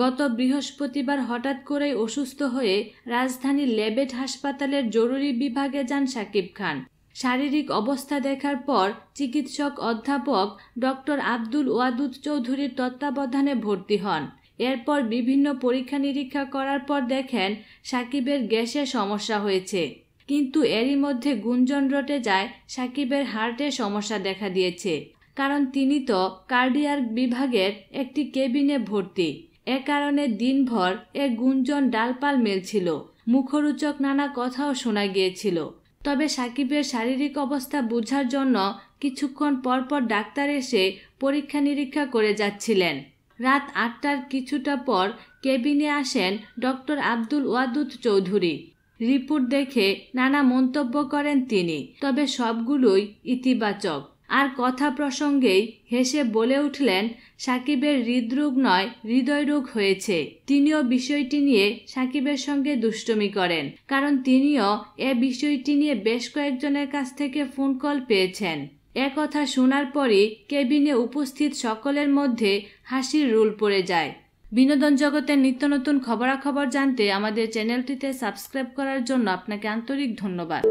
গত বৃহস্পতিবার হঠাৎ করেই অসুস্থ হয়ে রাজধানীর লেবেট হাসপাতালের জরুরি বিভাগে যান শাকিব খান। শারীরিক অবস্থা দেখার পর চিকিৎসক অধ্যাপক ডক্টর আব্দুল ওয়াদুদ চৌধুরীর তত্ত্বাবধানে ভর্তি হন। এরপর বিভিন্ন পরীক্ষা নিরীক্ষা করার পর দেখেন শাকিবের গ্যাসের সমস্যা হয়েছে। কিন্তু এরই মধ্যে গুঞ্জন রটে যায় শাকিবের হার্টের সমস্যা দেখা দিয়েছে, কারণ তিনি তো কার্ডিয়াক বিভাগের একটি কেবিনে ভর্তি। এ কারণে দিনভর এ গুঞ্জন ডালপাল মেলছিল, মুখরোচক নানা কথাও শোনা গিয়েছিল। তবে শাকিবের শারীরিক অবস্থা বোঝার জন্য কিছুক্ষণ পরপর ডাক্তার এসে পরীক্ষা নিরীক্ষা করে যাচ্ছিলেন। রাত ৮টার কিছুটা পর কেবিনে আসেন ডক্টর আব্দুল ওয়াদুদ চৌধুরী। রিপোর্ট দেখে নানা মন্তব্য করেন তিনি, তবে সবগুলোই ইতিবাচক। আর কথা প্রসঙ্গেই হেসে বলে উঠলেন, শাকিবের হৃদরোগ নয়, হৃদয় রোগ হয়েছে। তিনিও বিষয়টি নিয়ে শাকিবের সঙ্গে দুষ্টুমি করেন, কারণ তিনিও এ বিষয়টি নিয়ে বেশ কয়েকজনের কাছ থেকে ফোন কল পেয়েছেন। এ কথা শোনার পরই কেবিনে উপস্থিত সকলের মধ্যে হাসির রোল পড়ে যায়। বিনোদন জগতের নিত্য নতুন খবরাখবর জানতে আমাদের চ্যানেলটিতে সাবস্ক্রাইব করার জন্য আপনাকে আন্তরিক ধন্যবাদ।